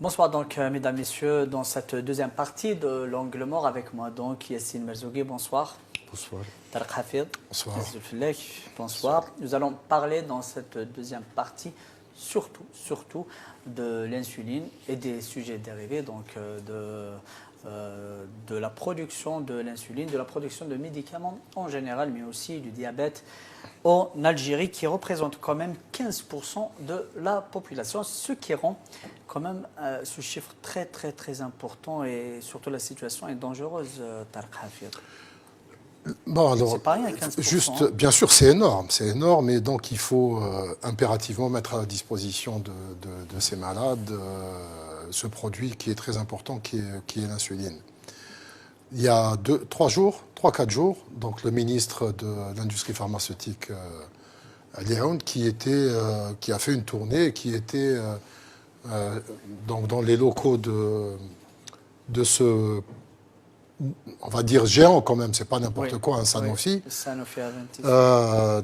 Bonsoir donc, mesdames, messieurs, dans cette deuxième partie de l'Angle mort avec moi donc Yassine Merzougui, bonsoir. Bonsoir. Tarek Hafid, Bonsoir. bonsoir. Nous allons parler dans cette deuxième partie surtout de l'insuline et des sujets dérivés, donc de la production de l'insuline, de la production de médicaments en général, mais aussi du diabète en Algérie, qui représente quand même 15% de la population, ce qui rend quand même ce chiffre très important, et surtout la situation est dangereuse, Tarek Hafid. Bon, alors, c'est pas rien, 15%. Juste, bien sûr, c'est énorme, et donc il faut impérativement mettre à la disposition de ces malades ce produit qui est très important, qui est l'insuline. Il y a 3-4 jours, donc le ministre de l'industrie pharmaceutique, Léon, qui a fait une tournée, qui était donc dans les locaux de ce, on va dire, géant quand même, c'est pas n'importe quoi, un Sanofi. Oui, Sanofi Aventis.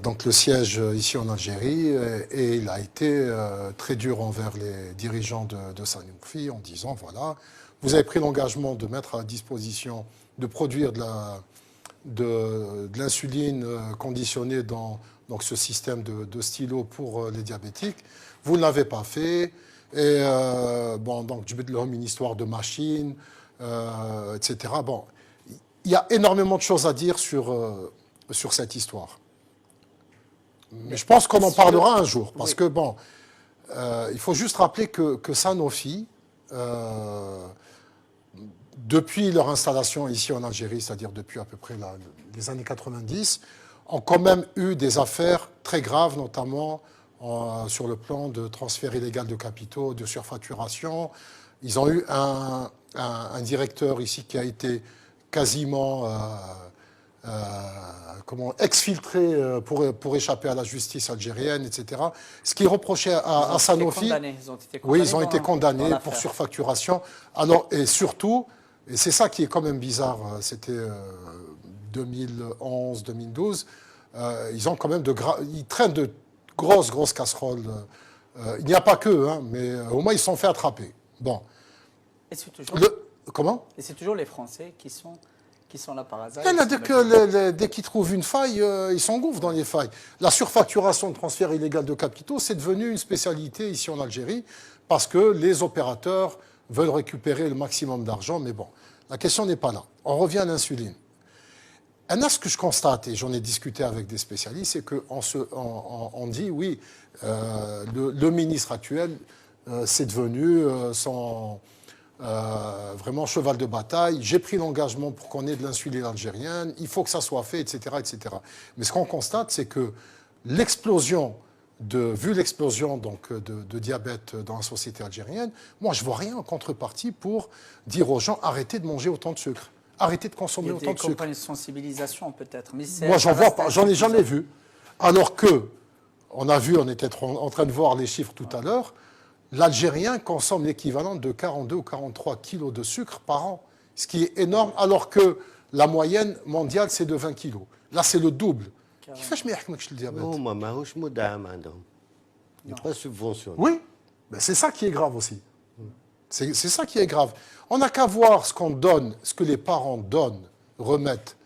Donc le siège ici en Algérie, et il a été très dur envers les dirigeants de Sanofi en disant, voilà, vous avez pris l'engagement de mettre à disposition, de produire de l'insuline conditionnée dans donc ce système de stylo pour les diabétiques. Vous ne l'avez pas fait. Et bon, donc je vais te donner une histoire de machine, etc. Bon, il y a énormément de choses à dire sur cette histoire. Mais je pense qu'on en parlera un jour, parce que bon, il faut juste rappeler que Sanofi, depuis leur installation ici en Algérie, c'est-à-dire depuis à peu près les années 90, ont quand même eu des affaires très graves, notamment sur le plan de transfert illégal de capitaux, de surfacturation. Ils ont eu un directeur ici qui a été quasiment exfiltré pour échapper à la justice algérienne, etc. Ce qui est reproché à Sanofi... Ils ont été condamnés pour surfacturation. Alors, et surtout, et c'est ça qui est quand même bizarre, c'était 2011-2012, ils traînent de grosses casseroles. Il n'y a pas que, hein, mais au moins ils se sont fait attraper. Bon. Et c'est toujours... Comment ? Et c'est toujours les Français qui sont là par hasard. Dès qu'ils trouvent une faille, ils s'engouffrent dans les failles. La surfacturation de transfert illégal de capitaux, c'est devenu une spécialité ici en Algérie, parce que les opérateurs veulent récupérer le maximum d'argent, mais bon, la question n'est pas là. On revient à l'insuline. Et là, ce que je constate, et j'en ai discuté avec des spécialistes, c'est qu'on dit, oui, le ministre actuel, c'est devenu vraiment cheval de bataille. J'ai pris l'engagement pour qu'on ait de l'insuline algérienne, il faut que ça soit fait, etc. Mais ce qu'on constate, c'est que vu l'explosion donc, de diabète dans la société algérienne, moi, je ne vois rien en contrepartie pour dire aux gens, arrêtez de manger autant de sucre. Arrêtez de consommer autant de sucre. Il y a des campagnes de sensibilisation peut-être. Moi, j'en ai jamais vu. Alors que, on était en train de voir les chiffres tout à l'heure, l'Algérien consomme l'équivalent de 42 ou 43 kilos de sucre par an, ce qui est énorme, alors que la moyenne mondiale, c'est de 20 kilos. Là, c'est le double. كيفاش ما يحكمكش الديابيت؟ هما ماهوش مدعم عندهم. Il n'est pas subventionné. Oui, ben c'est ça qui est grave aussi. C'est ça qui est grave. On n'a qu'à voir ce qu'on donne, ce que les parents donnent, remettent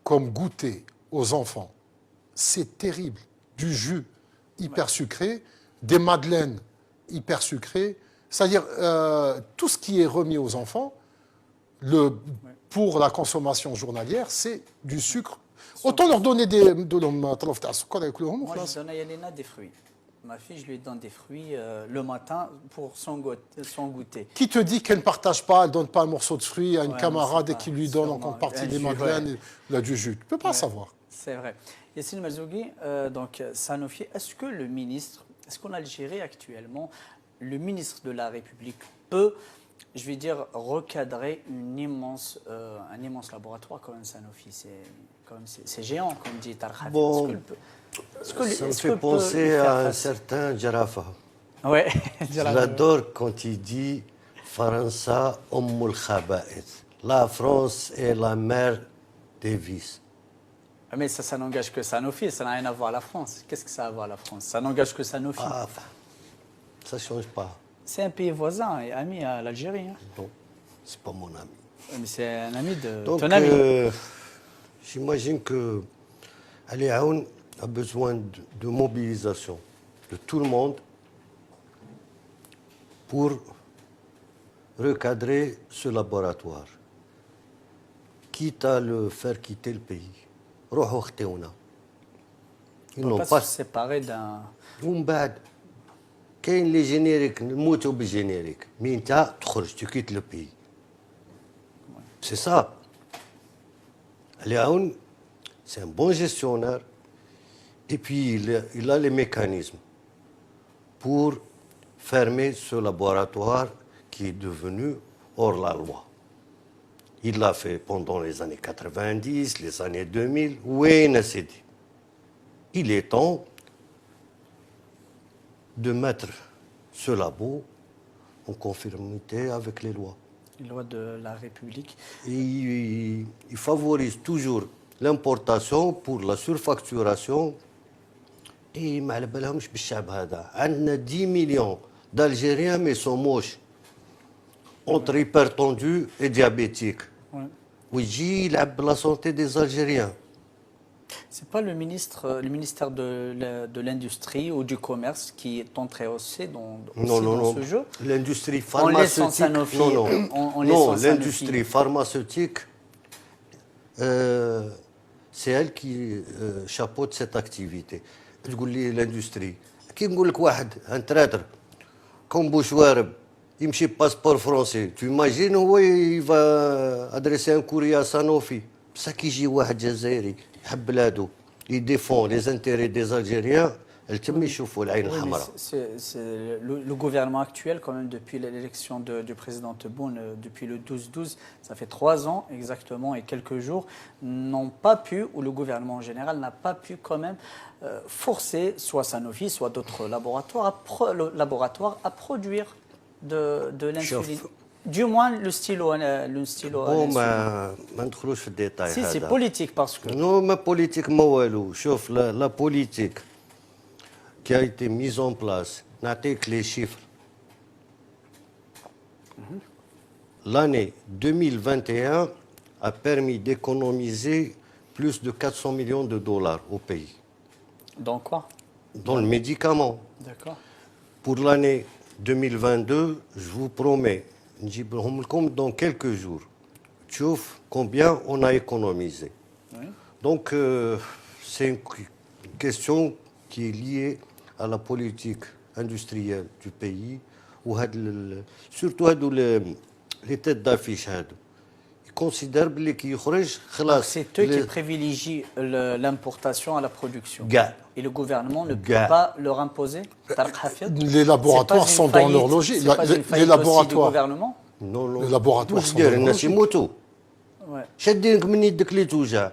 comme goûter aux enfants. C'est terrible. Du jus hyper sucré, des madeleines hyper sucrées. C'est-à-dire, tout ce qui est remis aux enfants, pour la consommation journalière, c'est du sucre. Autant leur donner Moi, je donne à Yalena des fruits. Ma fille, je lui donne des fruits le matin pour son goûter. Qui te dit qu'elle ne partage pas, elle ne donne pas un morceau de fruit à une camarade et qui lui donne en contrepartie des madeleines, du jus? Tu ne peux pas savoir. C'est vrai. Yassine Merzougui, donc Sanofi, est-ce qu'en Algérie actuellement, le ministre de la République peut, je vais dire, recadrer un immense laboratoire comme Sanofi? C'est géant, comme dit Tarek. Bon, ça me fait penser à un certain Jarafa. Ouais. J'adore quand il dit Faransa Ummul Khaba'ith. La France est la mère des vices. Mais ça n'engage que Sanofi, ça n'a rien à voir à la France. Qu'est-ce que ça a à voir à la France? Ça n'engage que Sanofi. Ah, ça ne change pas. C'est un pays voisin et ami à l'Algérie. Hein. Non, ce n'est pas mon ami. Mais c'est un ami de Donc, ton ami. j'imagine que Ali Aoun a besoin de mobilisation de tout le monde pour recadrer ce laboratoire, quitte à le faire quitter le pays. روحوا اختونا. Ils On ne n'ont peut pas pas. se séparer d'un... ومن بعد كاين لي جينيريك نموتوا بالجينيريك مي انت تخرج tu quittes le pays. C'est ça. Ali Aoun, c'est un bon gestionnaire et puis il a les mécanismes pour fermer ce laboratoire qui est devenu hors la loi. Il l'a fait pendant les années 90, les années 2000. Oui, Sidi. Il est temps de mettre ce labo en conformité avec les lois. Les lois de la République. Et il favorise toujours l'importation pour la surfacturation. Et ما على بالهمش بالشعب هذا. عندنا 10 millions d'Algériens mais sont moches. Entre hypertendus et diabétiques. Ouais. ويجي يلعب la santé des Algériens. C'est pas le ministère de l'Industrie ou du Commerce qui est entré aussi dans ce jeu. L'industrie En laissant pharmaceutique. Sanofi. Non, l'industrie pharmaceutique, c'est elle qui chapeaute cette activité. تقول لي l'industrie. كي نقول لك واحد un traître comme Bouchouareb يمشي باسبور فرونسي tu imagines هو il va adresser un courrier à Sanofi. بصح كي يجي واحد جزائري يحب بلادو يديفون les intérêts des Algériens التم يشوفوا العين Oui, mais الحمراء. c'est le gouvernement actuel, quand même, depuis l'élection du président Tebboune, depuis le 12-12, ça fait 3 ans exactement et quelques jours, n'ont pas pu, ou le gouvernement en général n'a pas pu quand même forcer soit Sanofi, soit d'autres laboratoires à produire de l'insuline. Du moins le stylo. bon ما ندخلوش في الديتاي Si, هذا. c'est politique parce que... Non, ma politique, ما والو. شوف la politique qui a été mise en place, نعطيك les chiffres. L'année 2021 a permis d'économiser plus de 400 millions de dollars au pays. Dans quoi? Dans le médicament. D'accord. Pour l'année 2022, je vous promets, نجيبهم لكم dans quelques jours. تشوف combien on a économisé. Oui. Donc, c'est une question qui est liée à la politique industrielle du pays, où surtout les têtes d'affiche. Ils considèrent que C'est eux qui privilégient l'importation à la production. Gars. Et le gouvernement ne peut pas leur imposer. Les laboratoires sont dans leur logique. Les laboratoires. Gouvernement. Non, non. Les laboratoires sont dans leur logique. Ouais. شادينك من يدك اللي توجع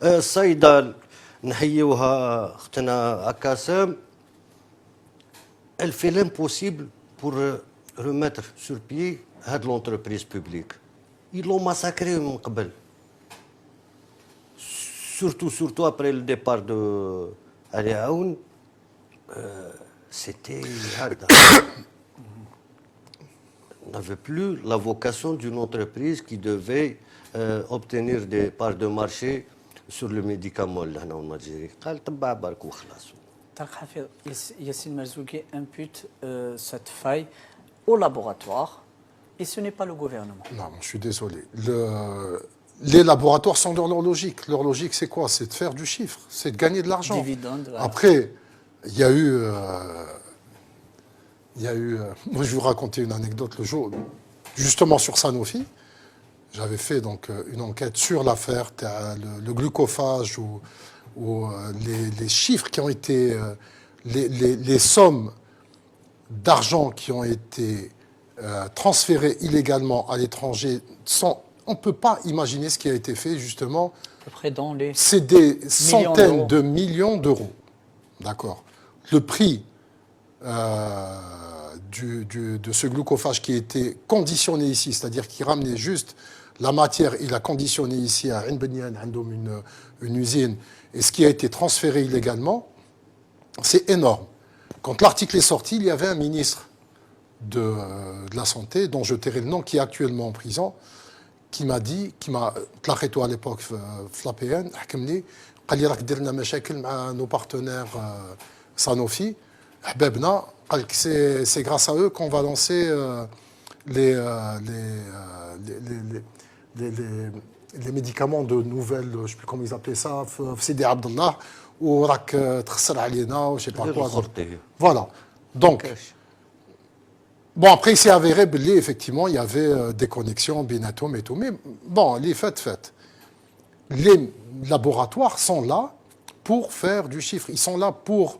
الصيدال نحيوها اختنا أكاسم. Elle fait l'impossible pour remettre sur pied l'entreprise publique. Ils l'ont massacré من قبل. Surtout après le départ de Ali Aoun, c'était hard. On n'avait plus la vocation d'une entreprise qui devait obtenir des parts de marché sur le médicament là en Algérie. قال تبع برك وخلاص. Tarek Hafid, Yassine Marzouki impute cette faille au laboratoire et ce n'est pas le gouvernement. Non, je suis désolé. Les laboratoires sont dans leur logique. Leur logique, c'est quoi? C'est de faire du chiffre, c'est de gagner de l'argent. Dividende, voilà. Après, il y a eu... moi, je vais vous raconter une anecdote le jour, justement sur Sanofi. J'avais fait donc une enquête sur l'affaire, le glucophage ou les chiffres qui ont été, les sommes d'argent qui ont été transférées illégalement à l'étranger. On ne peut pas imaginer ce qui a été fait justement. À peu près dans les... C'est des centaines de millions d'euros. D'accord. Le prix de ce glucophage qui était conditionné ici, c'est-à-dire qui ramenait juste la matière, il a conditionné ici à une usine, et ce qui a été transféré illégalement, c'est énorme. Quand l'article est sorti, il y avait un ministre de la santé, dont je tairai le nom, qui est actuellement en prison, qui m'a dit, qui m'a تلاقيته à l'époque في l'APN, حكمني قال لي راك دير لنا مشاكل مع nos partenaires Sanofi, حبابنا قال لك c'est grâce à eux qu'on va lancer les, les médicaments de nouvelles, je ne sais plus comment ils appelaient ça, Sidi Abdallah, ou راك تخسر علينا, je ne sais pas quoi. Voilà. Donc, bon, après, il s'est avéré, effectivement, il y avait des connexions, Benatom et tout. Mais bon, les faits. Les laboratoires sont là pour faire du chiffre. Ils sont là pour...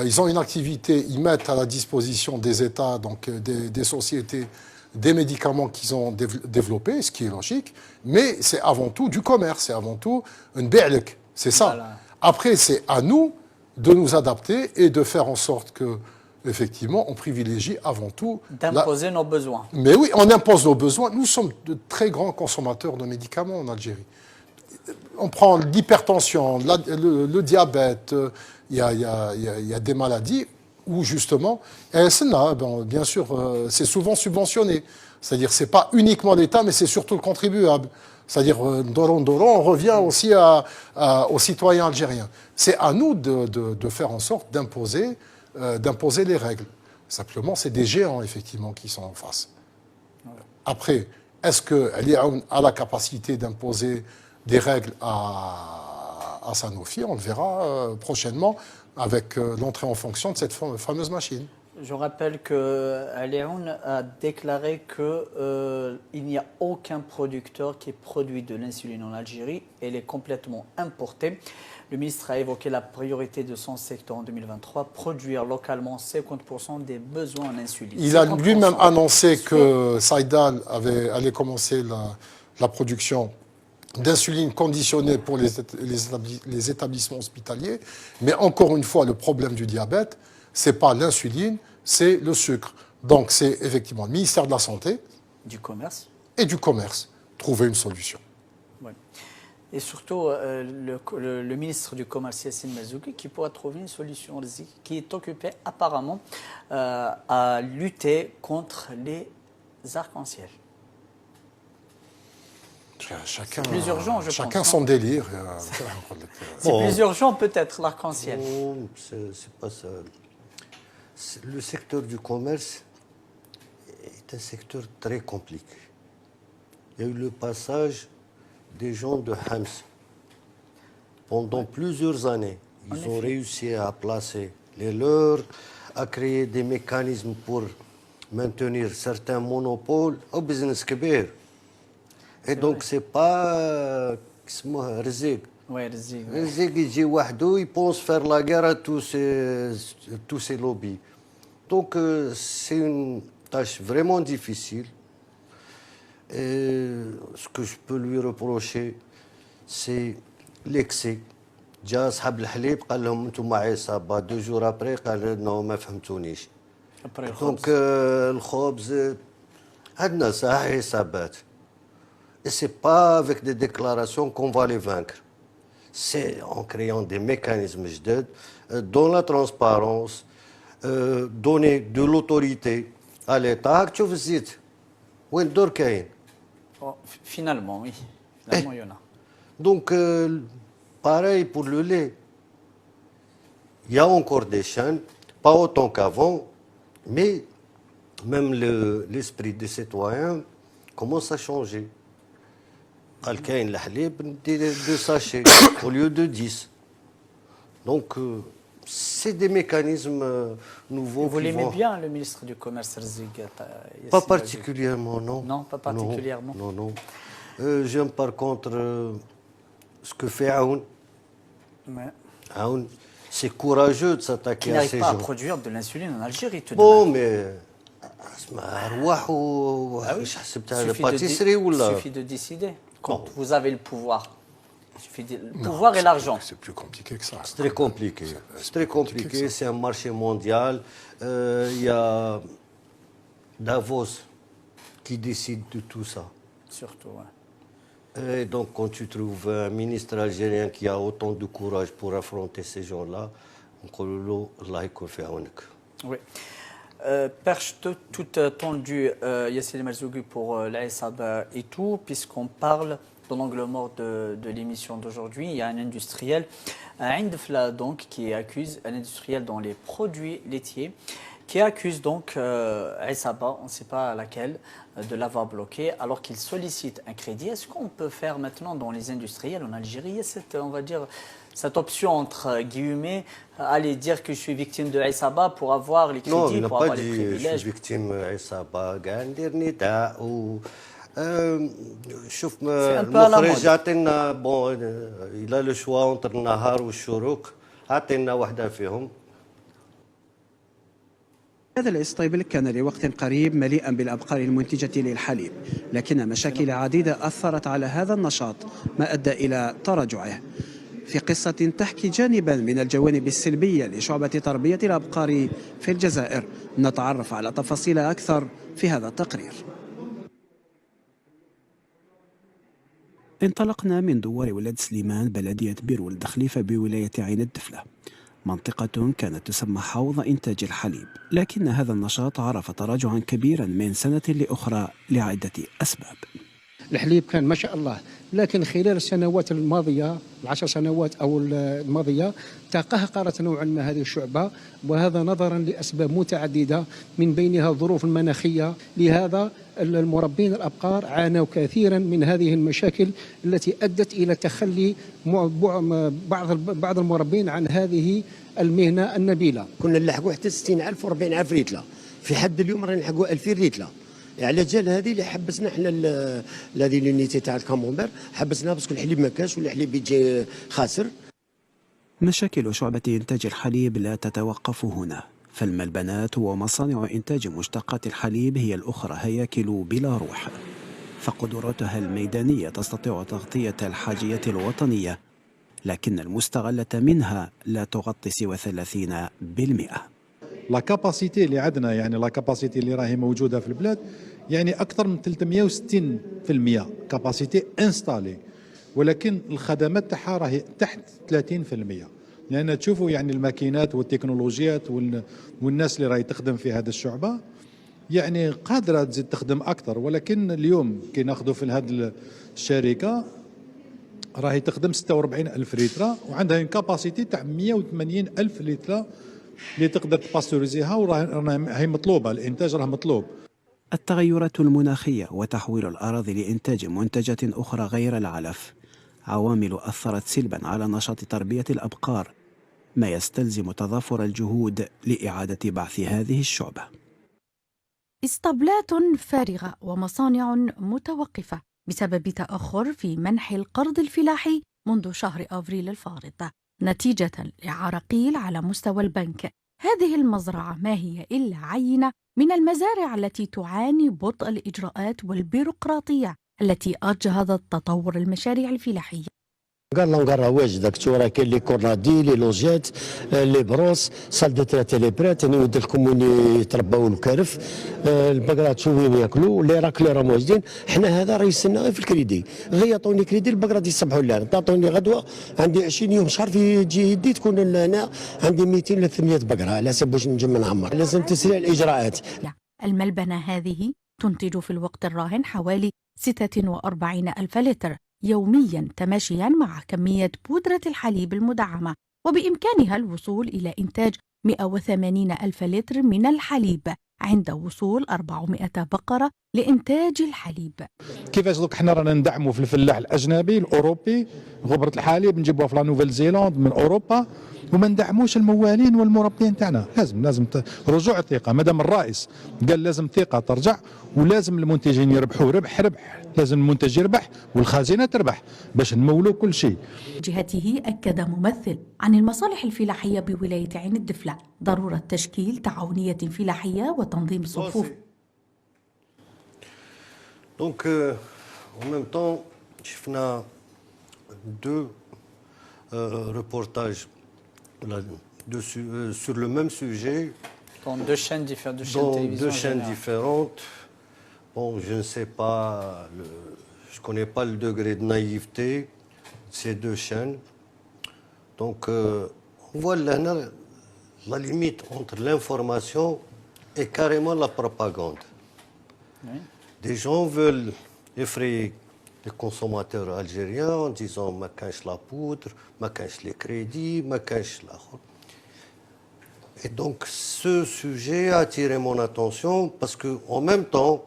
ils ont une activité, ils mettent à la disposition des États, donc des sociétés, des médicaments qu'ils ont développés, ce qui est logique. Mais c'est avant tout du commerce, c'est avant tout une bi'lek. C'est ça. Voilà. Après, c'est à nous de nous adapter et de faire en sorte que... Effectivement, on privilégie avant tout... D'imposer nos besoins. Mais oui, on impose nos besoins. Nous sommes de très grands consommateurs de médicaments en Algérie. On prend l'hypertension, le diabète, il y a des maladies où justement, bien sûr, c'est souvent subventionné. C'est-à-dire, ce n'est pas uniquement l'État, mais c'est surtout le contribuable. C'est-à-dire, on revient aussi aux citoyens algériens. C'est à nous de faire en sorte d'imposer les règles. Simplement, c'est des géants, effectivement, qui sont en face. Après, est-ce qu'elle a la capacité d'imposer des règles à Sanofi? On le verra prochainement avec l'entrée en fonction de cette fameuse machine. Je rappelle que Aliaoun a déclaré qu'il n'y a aucun producteur qui produit de l'insuline en Algérie. Elle est complètement importée. Le ministre a évoqué la priorité de son secteur en 2023, produire localement 50% des besoins en insuline. Il a lui-même annoncé que Saïdal allait commencer la production d'insuline conditionnée pour les établissements hospitaliers. Mais encore une fois, le problème du diabète, ce n'est pas l'insuline, c'est le sucre. Donc c'est effectivement le ministère de la Santé du commerce. Et du commerce. Trouver une solution. Oui. Et surtout, le ministre du Commerce, Yassine Mazouki, qui pourra trouver une solution, qui est occupé apparemment à lutter contre les arcs-en-ciel. Chacun, plus urgent, je chacun pense, son délire. C'est plus urgent peut-être, l'arc-en-ciel. Non, c'est pas ça. Le secteur du commerce est un secteur très compliqué. Il y a eu le passage des gens de Hams. Pendant plusieurs années, ils ont réussi à placer les leurs, à créer des mécanismes pour maintenir certains monopoles au business kbir. Et donc, c'est pas Rizig. Oui, Rizig. Rizig, il pense faire la guerre à tous ces lobbies. Donc, c'est une tâche vraiment difficile. Et ce que je peux lui reprocher, c'est l'excès. جا أصحاب الحليب قال لهم أنتم عصابة 2 jours après قال non ما فهمتونيش. Donc الخبز عندنا صح حسابات. Et c'est pas avec des déclarations qu'on va les vaincre. C'est en créant des mécanismes جدد, dans la transparence, donner de l'autorité à l'État. تشوف الزيت وين الدور كاين. Finalement, oui. Finalement, il y en a. Donc, pareil pour le lait. Il y a encore des chaînes, pas autant qu'avant, mais même l'esprit des citoyens commence à changer. Quelqu'un a الحليب 2 sachets au lieu de 10. Donc, c'est des mécanismes nouveaux. Vous l'aimez bien, le ministre du Commerce, Rizig? Pas particulièrement, non. Non, pas particulièrement. Non, non. J'aime par contre ce que fait Aoun. Ouais. Aoun, c'est courageux de s'attaquer à ces gens. Qui n'arrive pas à produire de l'insuline en Algérie, tout de bon, même. Mais... Il suffit de décider. Quand vous avez le pouvoir. Il suffit le pouvoir et l'argent. C'est plus compliqué que ça. C'est très compliqué. C'est très compliqué. C'est un marché mondial. Il y a Davos qui décide de tout ça. Surtout, ouais. Et donc, quand tu trouves un ministre algérien qui a autant de courage pour affronter ces gens-là, on dit Allah يكون في عونك. Oui. Perche toute tendue, Yassine Marzougi pour l'ASAB et tout, puisqu'on parle dans l'angle mort de l'émission d'aujourd'hui. Il y a un industriel, Indfla donc, qui accuse un industriel dans les produits laitiers, qui accuse donc Aesaba, on ne sait pas laquelle, de l'avoir bloqué, alors qu'il sollicite un crédit. Est-ce qu'on peut faire maintenant dans les industriels en Algérie, il y a cette, on va dire, cette option entre guillemets, aller dire que je suis victime de Aesaba pour avoir les crédits, pour avoir les privilèges? Je suis victime de Aesaba, ندير نداء و شوف المخرج عطينا بون الى لو شوا اونتر النهار والشروق عطينا واحده فيهم. هذا الإسطبل كان لوقت قريب مليئا بالأبقار المنتجة للحليب، لكن مشاكل عديدة أثرت على هذا النشاط ما أدى إلى تراجعه. في قصة تحكي جانبا من الجوانب السلبية لشعبة تربية الأبقار في الجزائر، نتعرف على تفاصيل أكثر في هذا التقرير. انطلقنا من دوار ولاد سليمان بلدية بير ولد خليفة بولاية عين الدفلة، منطقة كانت تسمى حوض إنتاج الحليب، لكن هذا النشاط عرف تراجعا كبيرا من سنة لأخرى لعدة أسباب. الحليب كان ما شاء الله، لكن خلال السنوات الماضية ال10 سنوات أو الماضية تقهقرت نوعا ما هذه الشعبة، وهذا نظرا لأسباب متعددة من بينها الظروف المناخية. لهذا المربين الأبقار عانوا كثيرا من هذه المشاكل التي أدت إلى تخلي بعض المربين عن هذه المهنة النبيلة. كنا نلحقوا حتى 60,000 و40,000 ريتلة، في حد اليوم رانا نلحقوا 2000 ريتلة. على جال هذه اللي حبسنا حنا هذه لونيتي تاع الكامونبير، حبسناها باسكو الحليب ما كاش والحليب يجي خاسر. مشاكل شعبة إنتاج الحليب لا تتوقف هنا، فالملبنات ومصانع إنتاج مشتقات الحليب هي الأخرى هياكل بلا روح، فقدراتها الميدانية تستطيع تغطية الحاجيات الوطنية، لكن المستغلة منها لا تغطي سوى 30%. لا كاباسيتي اللي عندنا، يعني لا كاباسيتي اللي راهي موجوده في البلاد، يعني اكثر من 360% كاباسيتي انستالي، ولكن الخدمات تاعها راهي تحت 30%. لان تشوفوا يعني الماكينات والتكنولوجيات والناس اللي راهي تخدم في هذا الشعبه يعني قادره تزيد تخدم اكثر، ولكن اليوم كي ناخذوا في هذه الشركه راهي تخدم 46,000 لتر وعندها كاباسيتي تاع 180,000 لتر اللي تقدر تباستوريزيها، وراهي مطلوبه، الانتاج راه مطلوب. التغيرات المناخية وتحويل الأراضي لإنتاج منتجات أخرى غير العلف عوامل أثرت سلبا على نشاط تربية الأبقار، ما يستلزم تضافر الجهود لإعادة بعث هذه الشعبة. اسطبلات فارغة ومصانع متوقفة بسبب تأخر في منح القرض الفلاحي منذ شهر أفريل الفارط، نتيجة لعراقيل على مستوى البنك. هذه المزرعة ما هي إلا عينة من المزارع التي تعاني بطء الإجراءات والبيروقراطية التي أجهضت تطور المشاريع الفلاحية. قال لهم قال راه واجد كاين لي كورنادي لي لوجيت لي بروس صال دو تراتي لي برات، انا ولد الكوموني يترباو الكرف، البقرات شوين ياكلوا لي راكلي راهم واجدين. حنا هذا راه يستنى غير في الكريدي، غير يعطوني كريدي البقرات يصبحوا لنا، تعطوني غدوه عندي 20 يوم شهر في يجي يدي تكون هنا عندي 200 ل 300 بقره على حسب واش نجم نعمر، لازم تسريع الاجراءات. الملبنه هذه تنتج في الوقت الراهن حوالي 46,000 لتر يومياً، تماشياً مع كمية بودرة الحليب المدعمة، وبإمكانها الوصول إلى إنتاج 180,000 لتر من الحليب عند وصول 400 بقرة لإنتاج الحليب. كيفاش دوك حنا رانا ندعموا في الفلاح الأجنبي الأوروبي، غبرة الحليب نجيبوها في لا نوفيل زيلاند من أوروبا، وما ندعموش الموالين والمربين تاعنا. لازم رجوع الثقة، مادام الرئيس قال لازم الثقة ترجع، ولازم المنتجين يربحوا ربح، لازم المنتج يربح والخزينة تربح باش نمولوا كل شيء. جهته أكد ممثل عن المصالح الفلاحية بولاية عين الدفلة ضرورة تشكيل تعاونية فلاحية وتنظيم صفوف. دونك en même temps شفنا deux reportages sur le même sujet dans deux chaînes différentes. Bon, je ne sais pas, je ne connais pas le degré de naïveté de ces deux chaînes. Donc, on voit là la limite entre l'information est carrément la propagande. Oui. Des gens veulent effrayer les consommateurs algériens en disant « ma cache la poudre, ma cache les crédits, ma cache la... » Et donc ce sujet a attiré mon attention parce qu'en même temps,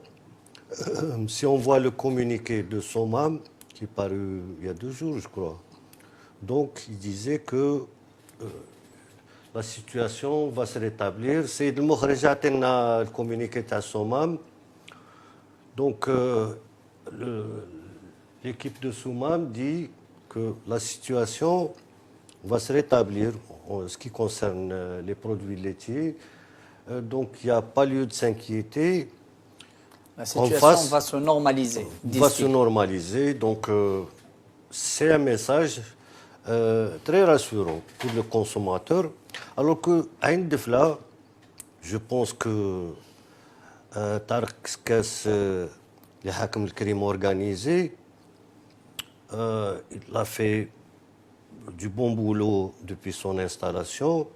si on voit le communiqué de Somam, qui est paru il y a 2 jours, je crois, donc il disait que la situation va se rétablir. C'est le communiqué de Somam. Donc l'équipe de Somam dit que la situation va se rétablir en ce qui concerne les produits laitiers. Donc il n'y a pas lieu de s'inquiéter. La situation va se normaliser. Va se normaliser. Donc c'est un message très rassurant pour le consommateur. Alors que Ain Defla, je pense que Tarek Keskes, le Hakim le crime organisé, il a fait du bon boulot depuis son installation.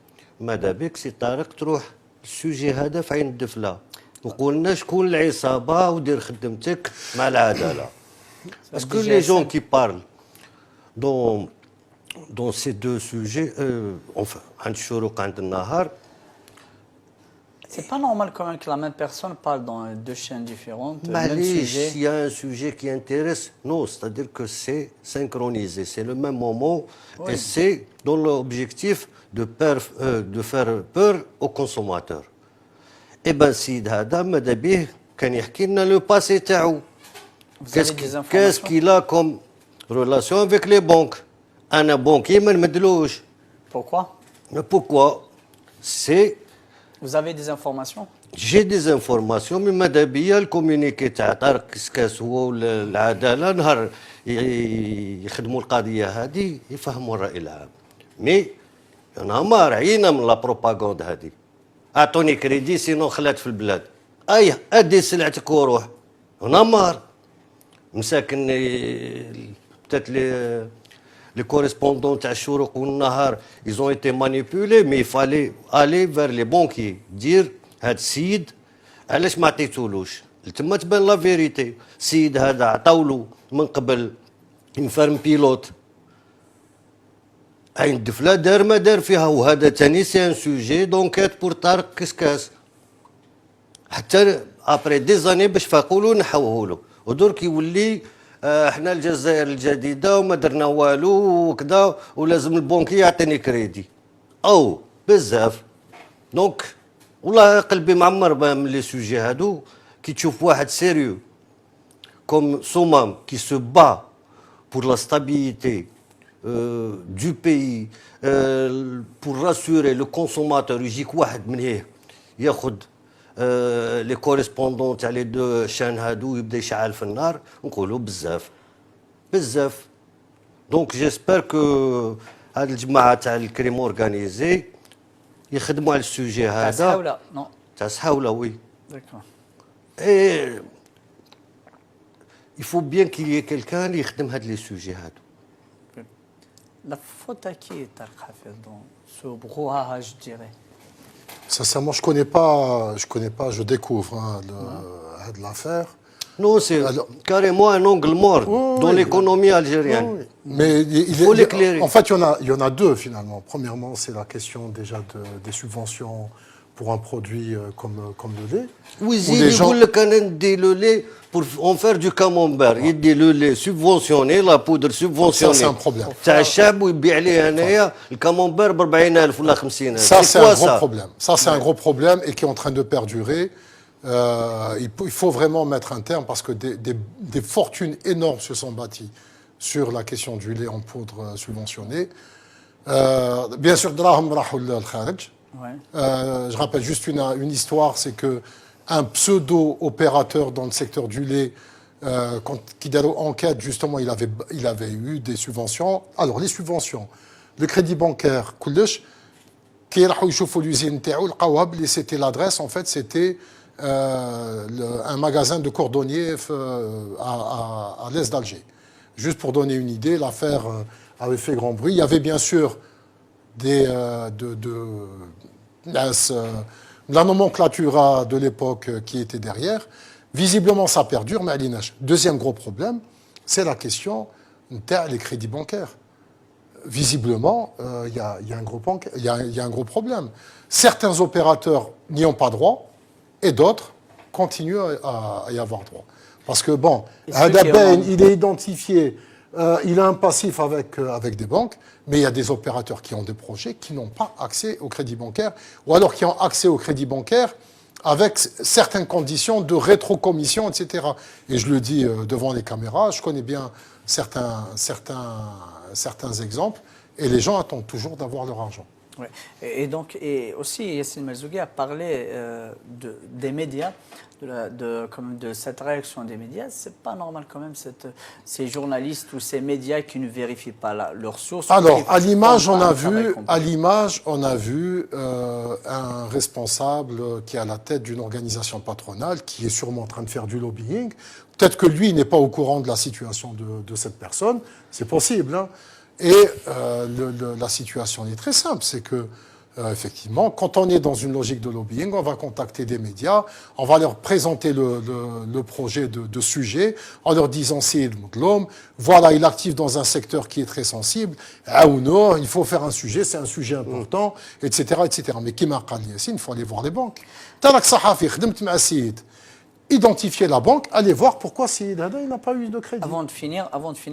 Madabek, c'est Tarek تروح السوجي هذا في عين الدفله وقلنا شكون العصابه ودير خدمتك مع العداله. Parce que les gens qui parlent dans ces 2 sujets, enfin, عند الشروق عند النهار. C'est pas normal quand même que la même personne parle dans 2 chaînes différentes. Même sujet. S'il y a un sujet qui intéresse, non, c'est-à-dire que c'est synchronisé, c'est le même moment, oui. Et c'est dans l'objectif de faire peur aux consommateurs. Eh bien, Sid Hada, Madabih, quand il y a le passé taou, qu'est-ce qu'il a comme relation avec les banques? Un banquier, mais medlouche. Pourquoi? Pourquoi? C'est... Vous avez des informations? J'ai des informations, mais Madabia, le communiqué تاع طارق كسكاس هو العداله نهار يخدموا القضيه هذه يفهموا الراي العام. مي انا ما رعينا من لا بروباغوند هذه. اعطوني كريدي سينو خلات في البلاد. ادي سلعتك وروح. انا مار مساكن peut-être les correspondants à Chourouk ou Nahar, ils ont été manipulés, mais il fallait aller vers les banquiers, dire هاد السيد علاش ما عطيتولوش تما تبان لا فيريتي. السيد هذا عطاولو من قبل انفيرم بيلوت عين الدفله دار ما دار فيها. وهذا ثاني سي ان سوجي دونكيت بور طارق كسكاس حتى ابري دي زاني باش فاقولو نحوه له. ودرك يولي احنا الجزائر الجديده وما درنا والو وكذا ولازم البنكي يعطيني كريدي او بزاف. دونك والله قلبي معمر من لي سوجي هادو. كي تشوف واحد سيريو كوم Somam qui se bat pour la stabilité du pays, pour rassurer le consommateur, يجيك واحد من هيه ياخذ لي كوريسبوندون تاع لي 2 شان هادو يبدا يشعل في النار. نقولوا بزاف بزاف. دونك جيسبر كو هاد الجماعه تاع الكريم اورغانيزي يخدموا على السوجي هذا. تاع سحاوله نو تاع سحاوله وي. D'accord. Et il faut bien qu'il y ait quelqu'un qui يخدم هاد لي سوجي هادو. La faute à qui est Tarek Hafez dans ce brouhaha, je dirais? Sincèrement, je connais pas, je découvre l'affaire. Non, c'est carrément un angle mort dans l'économie algérienne. Oui. Mais il faut l'éclairer. En fait, il y en a 2 finalement. Premièrement, c'est la question déjà des subventions pour un produit comme le lait. Oui, le lait pour en faire du camembert. Il dit le lait subventionné, la poudre subventionnée. Ça, c'est un problème. تاع الشعب ويبيع ليه هنايا الكاممبير ب 40,000 ولا 50,000. Ça, c'est un gros problème. Ça, c'est un gros problème et qui est en train de perdurer. Il faut vraiment mettre un terme parce que des fortunes énormes se sont bâties sur la question du lait en poudre subventionné. Bien sûr, Draham Rahul al-Kharj. Je rappelle juste une histoire, c'est qu'un pseudo-opérateur dans le secteur du lait, qui a enquête, justement, il avait eu des subventions. Alors, les subventions, le crédit bancaire, c'était l'adresse, en fait, c'était un magasin de cordonnier à l'est d'Alger. Juste pour donner une idée, l'affaire avait fait grand bruit. Il y avait bien sûr des la nomenclature de l'époque qui était derrière. Visiblement, ça perdure, mais deuxième gros problème, c'est la question des crédits bancaires. Visiblement, il y a un gros problème. Certains opérateurs n'y ont pas droit et d'autres continuent à y avoir droit. Parce que, bon, Hadabain, il est identifié, il a un passif avec des banques, mais il y a des opérateurs qui ont des projets qui n'ont pas accès au crédit bancaire, ou alors qui ont accès au crédit bancaire avec certaines conditions de rétrocommission, etc. Et je le dis devant les caméras, je connais bien certains exemples, et les gens attendent toujours d'avoir leur argent. Ouais. Et aussi, Yassine Merzougi a parlé des médias, de cette réaction des médias. C'est pas normal quand même, ces journalistes ou ces médias qui ne vérifient pas leurs sources. Alors, à l'image, on a vu un responsable qui est à la tête d'une organisation patronale qui est sûrement en train de faire du lobbying. Peut-être que lui n'est pas au courant de la situation de cette personne. C'est possible, hein. Et la situation est très simple, c'est que effectivement, quand on est dans une logique de lobbying, on va contacter des médias, on va leur présenter le projet de sujet en leur disant c'est de l'homme, voilà, il est actif dans un secteur qui est très sensible, ah ou non, il faut faire un sujet, c'est un sujet important, etc., etc. Mais qui m'a dit, il faut aller voir les banques. Tarak Sahafi, khdemt ma Sid. Identifier la banque, allez voir pourquoi il n'a pas eu de crédit. Avant de finir,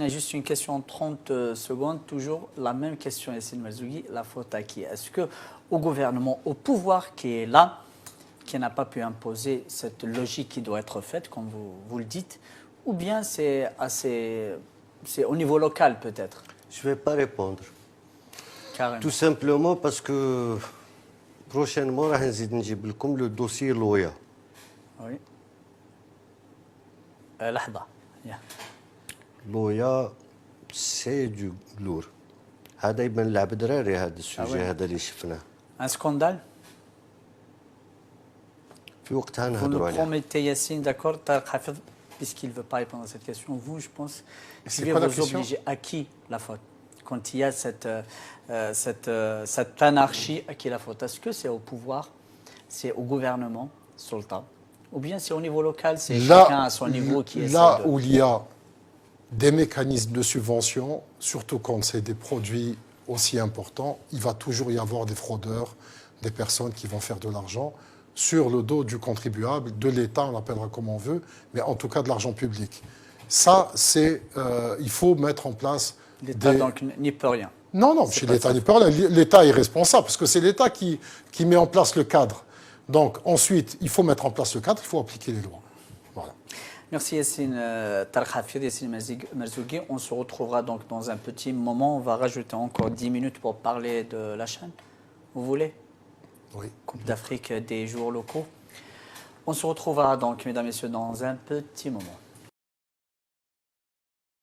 juste une question en 30 secondes, toujours la même question, Yassine Merzougi, la faute à qui? Est-ce que au gouvernement, au pouvoir qui est là, qui n'a pas pu imposer cette logique qui doit être faite, comme vous le dites, ou bien c'est au niveau local peut-être? Je ne vais pas répondre. Carrément. Tout simplement parce que prochainement, on va comme le dossier Loya. Oui. لحظة. لويا سي دو لور هذا يبان لعب دراري هذا السوجي هذا اللي شفناه Un scandale? في وقتها Vous نهضروا nous عليه. promettez, Yassine, d'accord, Tarek Hafid, puisqu'il ne veut pas répondre à cette question, vous, je pense, C'est je vais quoi la vous question? obliger. À qui la faute? Quand il y a cette anarchie, à qui la faute? Est-ce que c'est au pouvoir, c'est au gouvernement, sultan, ou bien c'est au niveau local, c'est chacun à son niveau qui essaie Là de... où il y a des mécanismes de subvention, surtout quand c'est des produits aussi importants, il va toujours y avoir des fraudeurs, des personnes qui vont faire de l'argent sur le dos du contribuable, de l'État, on l'appellera comme on veut, mais en tout cas de l'argent public. Ça, il faut mettre en place... L'État donc n'y peut rien. Non, chez l'État n'y peut rien. L'État est responsable, parce que c'est l'État qui met en place le cadre. Donc ensuite, il faut mettre en place le cadre, il faut appliquer les lois. Voilà. Merci Yassine Tarek Hafid, Yassine Merzougi. On se retrouvera donc dans un petit moment. On va rajouter encore 10 minutes pour parler de la chaîne. Vous voulez? Oui. Coupe d'Afrique des jours locaux. On se retrouvera donc, mesdames et messieurs, dans un petit moment.